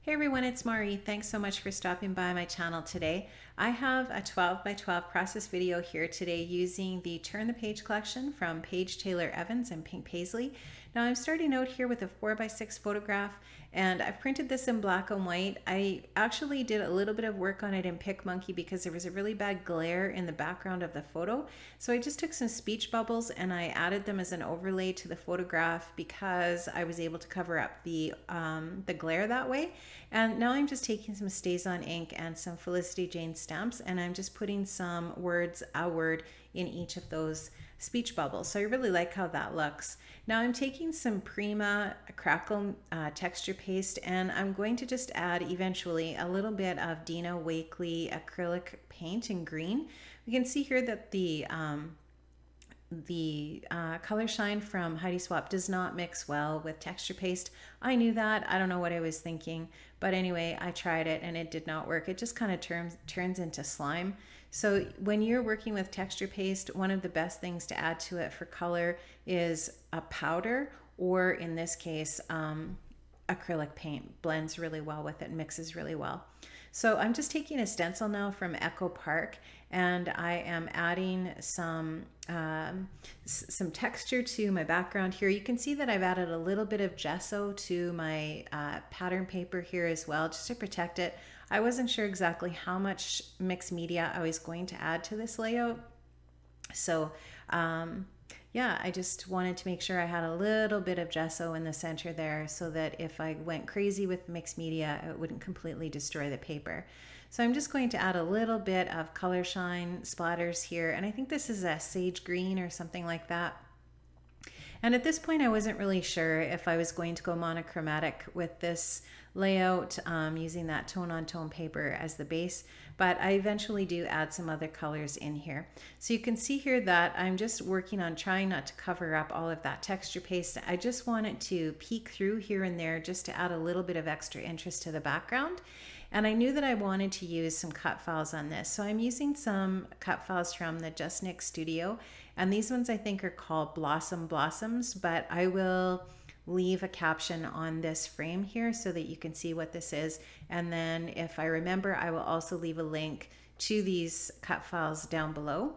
Hey everyone, it's Mari. Thanks so much for stopping by my channel today. I have a 12 by 12 process video here today using the Turn the Page collection from Paige Taylor Evans and Pink Paisley. Now I'm starting out here with a 4 by 6 photograph, and I've printed this in black and white. I actually did a little bit of work on it in PicMonkey because there was a really bad glare in the background of the photo. So I just took some speech bubbles and I added them as an overlay to the photograph because I was able to cover up the glare that way. And now I'm just taking some StazOn ink and some Felicity Jane stamps, and I'm just putting some words, a word, in each of those speech bubbles. So I really like how that looks. Now I'm taking some Prima Crackle texture paste, and I'm going to just add eventually a little bit of Dina Wakley acrylic paint in green. We can see here that the color shine from Heidi Swapp does not mix well with texture paste. I knew that. I don't know what I was thinking, but anyway, I tried it and it did not work. It just kind of turns into slime. So when you're working with texture paste, one of the best things to add to it for color is a powder, or in this case, acrylic paint. Blends really well with it, mixes really well. So I'm just taking a stencil now from Echo Park, and I am adding some texture to my background here. You can see that I've added a little bit of gesso to my pattern paper here as well, just to protect it. I wasn't sure exactly how much mixed media I was going to add to this layout. So yeah, I just wanted to make sure I had a little bit of gesso in the center there so that if I went crazy with mixed media, it wouldn't completely destroy the paper. So I'm just going to add a little bit of color shine splatters here, and I think this is a sage green or something like that. And at this point, I wasn't really sure if I was going to go monochromatic with this layout using that tone-on-tone paper as the base, but I eventually do add some other colors in here. So you can see here that I'm just working on trying not to cover up all of that texture paste. I just want it to peek through here and there just to add a little bit of extra interest to the background. And I knew that I wanted to use some cut files on this. So I'm using some cut files from the Just Nik Studio. And these ones I think are called Blossom Blossoms, but I will leave a caption on this frame here so that you can see what this is. And then if I remember, I will also leave a link to these cut files down below.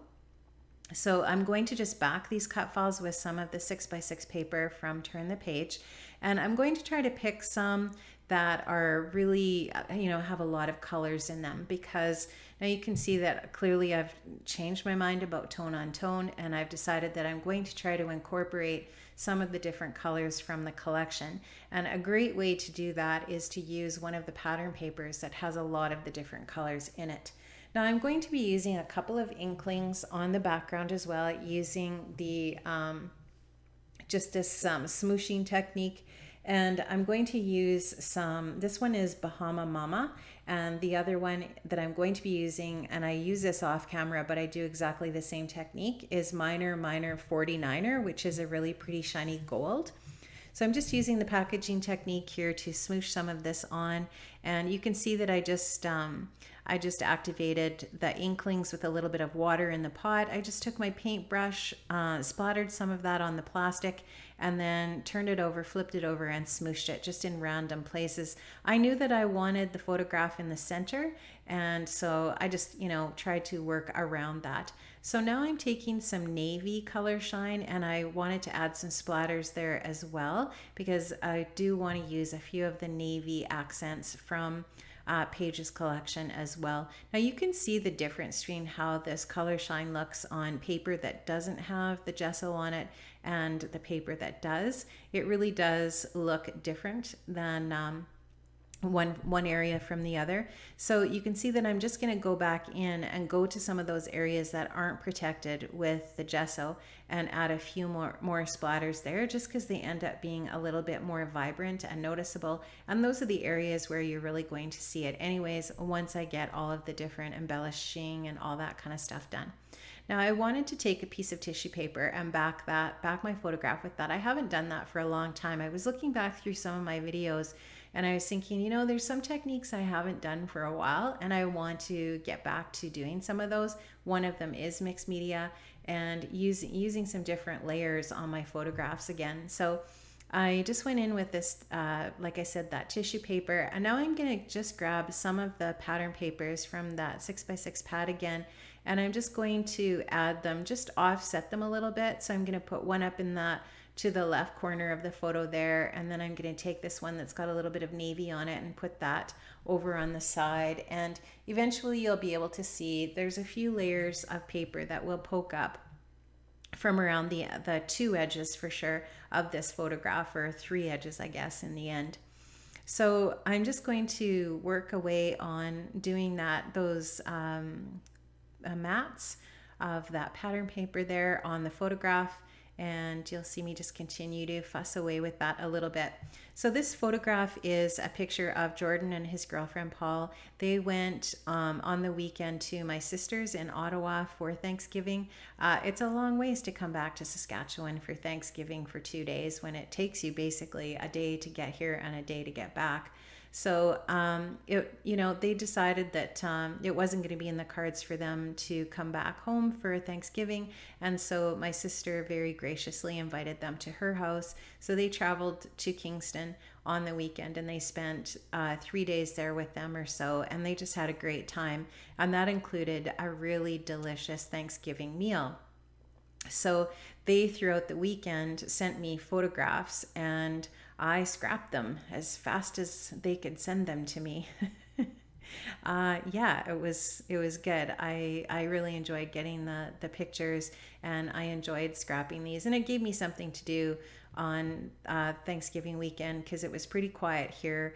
So I'm going to just back these cut files with some of the 6 by 6 paper from Turn the Page. And I'm going to try to pick some that are really, have a lot of colors in them, because now you can see that clearly I've changed my mind about tone on tone, and I've decided that I'm going to try to incorporate some of the different colors from the collection. And a great way to do that is to use one of the pattern papers that has a lot of the different colors in it. Now I'm going to be using a couple of inklings on the background as well, using the just this smooshing technique. And I'm going to use some, this one is Bahama Mama, and the other one that I'm going to be using, and I use this off camera, but I do exactly the same technique, is Minor 49er, which is a really pretty shiny gold. So I'm just using the packaging technique here to smoosh some of this on, and you can see that I just activated the inklings with a little bit of water in the pot. I just took my paintbrush, splattered some of that on the plastic, and then turned it over, flipped it over, and smooshed it just in random places. I knew that I wanted the photograph in the center, and so I just, tried to work around that. So now I'm taking some navy color shine, and I wanted to add some splatters there as well, because I do want to use a few of the navy accents from Paige's collection as well. Now you can see the difference between how this color shine looks on paper that doesn't have the gesso on it and the paper that does. It really does look different than one area from the other. So you can see that I'm just going to go back in and go to some of those areas that aren't protected with the gesso and add a few more splatters there, just because they end up being a little bit more vibrant and noticeable. And those are the areas where you're really going to see it anyways, once I get all of the different embellishing and all that kind of stuff done. Now I wanted to take a piece of tissue paper and back my photograph with that. I haven't done that for a long time. I was looking back through some of my videos, and I was thinking, there's some techniques I haven't done for a while, and I want to get back to doing some of those. One of them is mixed media and using some different layers on my photographs again. So I just went in with this, like I said, that tissue paper, and now I'm gonna just grab some of the pattern papers from that 6x6 pad again, and I'm just going to add them, just offset them a little bit. So I'm gonna put one up in that to the left corner of the photo there, and then I'm gonna take this one that's got a little bit of navy on it and put that over on the side, and eventually you'll be able to see there's a few layers of paper that will poke up from around the two edges for sure of this photograph, or three edges I guess in the end. So I'm just going to work away on doing those mats of that pattern paper there on the photograph, and you'll see me just continue to fuss away with that a little bit. So this photograph is a picture of Jordan and his girlfriend Paul. They went on the weekend to my sister's in Ottawa for Thanksgiving. It's a long ways to come back to Saskatchewan for Thanksgiving for 2 days, when it takes you basically a day to get here and a day to get back. So, they decided that it wasn't going to be in the cards for them to come back home for Thanksgiving. And so my sister very graciously invited them to her house. So they traveled to Kingston on the weekend, and they spent 3 days there with them or so. And they just had a great time. And that included a really delicious Thanksgiving meal. So they, throughout the weekend, sent me photographs, and I scrapped them as fast as they could send them to me. Yeah, it was good. I really enjoyed getting the pictures, and I enjoyed scrapping these, and it gave me something to do on Thanksgiving weekend, because it was pretty quiet here.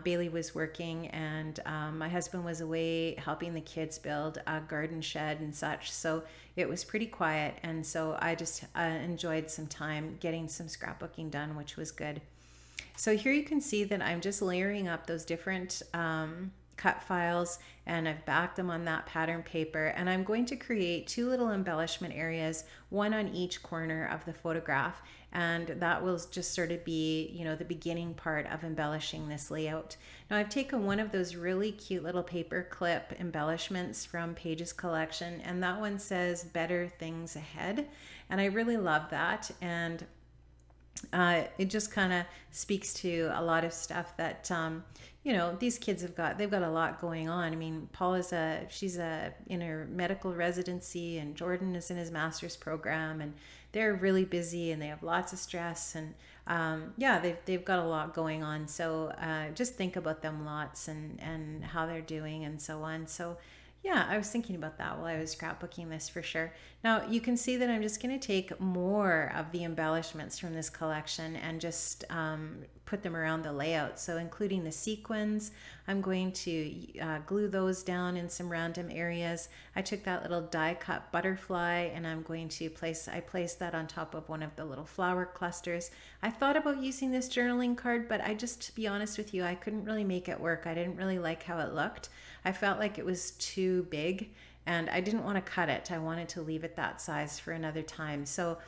Bailey was working, and my husband was away helping the kids build a garden shed and such, so it was pretty quiet. And so I just enjoyed some time getting some scrapbooking done, which was good. So here you can see that I'm just layering up those different cut files, and I've backed them on that pattern paper, and I'm going to create two little embellishment areas, one on each corner of the photograph, and that will just sort of be, the beginning part of embellishing this layout. Now I've taken one of those really cute little paper clip embellishments from Pages collection, and that one says "Better Things Ahead," and I really love that. And it just kind of speaks to a lot of stuff that these kids they've got a lot going on. I mean, Paul she's in her medical residency, and Jordan is in his master's program, and they're really busy, and they have lots of stress, and they've got a lot going on. So just think about them lots, and how they're doing and so on. So yeah, I was thinking about that while I was scrapbooking this for sure. Now you can see that I'm just going to take more of the embellishments from this collection and just put them around the layout. So including the sequins, I'm going to glue those down in some random areas. I took that little die cut butterfly, and I'm going to place that on top of one of the little flower clusters. I thought about using this journaling card, but to be honest with you, I couldn't really make it work. I didn't really like how it looked. I felt like it was too big, and I didn't want to cut it. I wanted to leave it that size for another time. So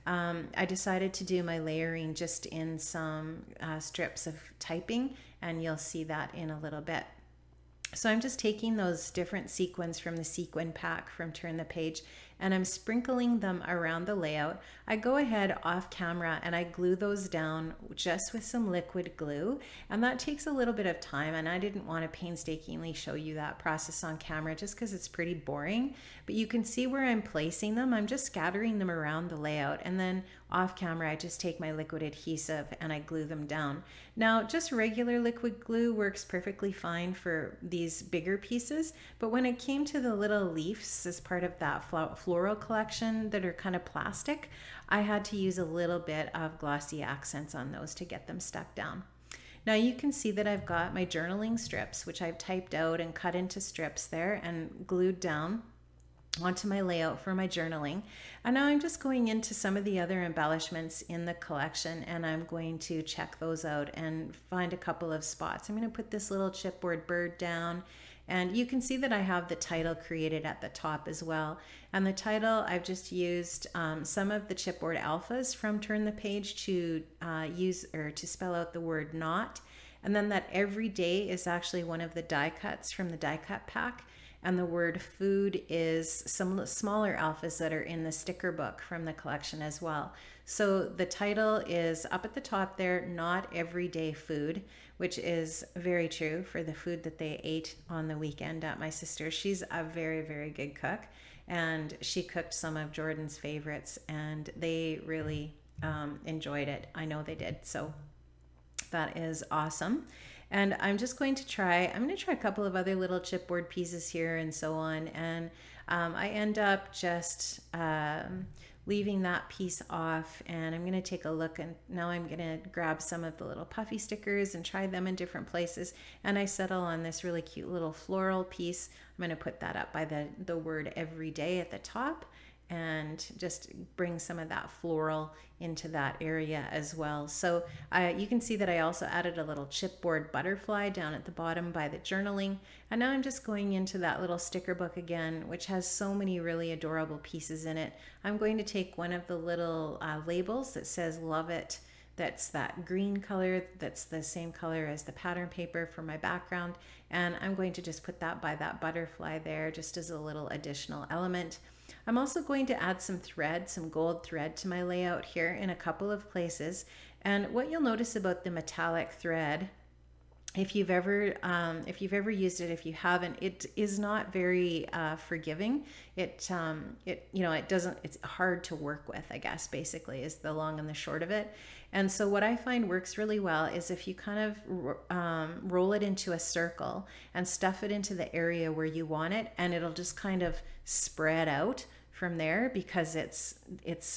I decided to do my layering just in some strips of typing, and you'll see that in a little bit. So I'm just taking those different sequins from the sequin pack from Turn the Page, and I'm sprinkling them around the layout. I go ahead off camera and I glue those down just with some liquid glue, and that takes a little bit of time, and I didn't want to painstakingly show you that process on camera just because it's pretty boring. But you can see where I'm placing them. I'm just scattering them around the layout, and then off camera I just take my liquid adhesive and I glue them down. Now just regular liquid glue works perfectly fine for these bigger pieces, but when it came to the little leaves as part of that floral collection that are kind of plastic, I had to use a little bit of glossy accents on those to get them stuck down. Now you can see that I've got my journaling strips, which I've typed out and cut into strips there and glued down onto my layout for my journaling. And now I'm just going into some of the other embellishments in the collection, and I'm going to check those out and find a couple of spots. I'm going to put this little chipboard bird down, and you can see that I have the title created at the top as well. And the title, I've just used some of the chipboard alphas from Turn the Page to spell out the word "not." And then that "every day" is actually one of the die cuts from the die cut pack. And the word "food" is some smaller alphas that are in the sticker book from the collection as well. So the title is up at the top there, Not Everyday Food, which is very true for the food that they ate on the weekend at my sister's. She's a very, very good cook, and she cooked some of Jordan's favorites, and they really enjoyed it. I know they did. So that is awesome. And I'm going to try a couple of other little chipboard pieces here and so on. And I end up just leaving that piece off, and I'm going to take a look, and now I'm going to grab some of the little puffy stickers and try them in different places. And I settle on this really cute little floral piece. I'm going to put that up by the word everyday at the top, and just bring some of that floral into that area as well. So you can see that I also added a little chipboard butterfly down at the bottom by the journaling. And now I'm just going into that little sticker book again, which has so many really adorable pieces in it. I'm going to take one of the little labels that says Love It. That's that green color, that's the same color as the pattern paper for my background. And I'm going to just put that by that butterfly there, just as a little additional element. I'm also going to add some thread, some gold thread to my layout here in a couple of places. And what you'll notice about the metallic thread, if you've ever used it, if you haven't, it is not very forgiving. It's hard to work with, I guess, basically is the long and the short of it. And so what I find works really well is if you kind of roll it into a circle and stuff it into the area where you want it, and it'll just kind of spread out from there, because it's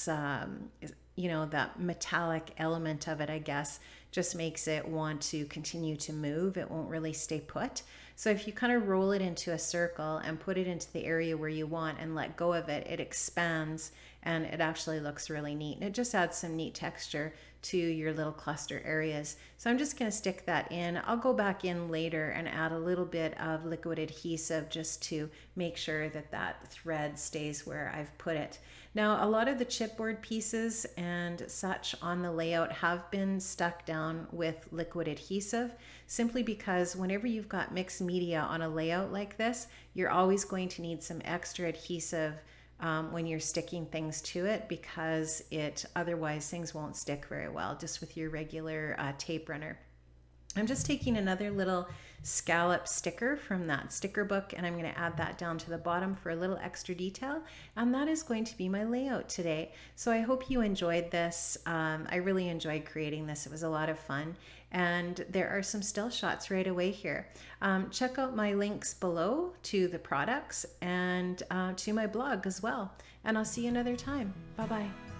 that metallic element of it, I guess, just makes it want to continue to move. It won't really stay put. So if you kind of roll it into a circle and put it into the area where you want and let go of it, it expands, and it actually looks really neat. And it just adds some neat texture to your little cluster areas. So I'm just going to stick that in. I'll go back in later and add a little bit of liquid adhesive just to make sure that that thread stays where I've put it. Now, a lot of the chipboard pieces and such on the layout have been stuck down with liquid adhesive, simply because whenever you've got mixed media on a layout like this, you're always going to need some extra adhesive when you're sticking things to it, because otherwise things won't stick very well just with your regular tape runner. I'm just taking another little scallop sticker from that sticker book, and I'm going to add that down to the bottom for a little extra detail, and that is going to be my layout today. So I hope you enjoyed this. I really enjoyed creating this. It was a lot of fun, and there are some still shots right away here. Check out my links below to the products and to my blog as well, and I'll see you another time. Bye-bye.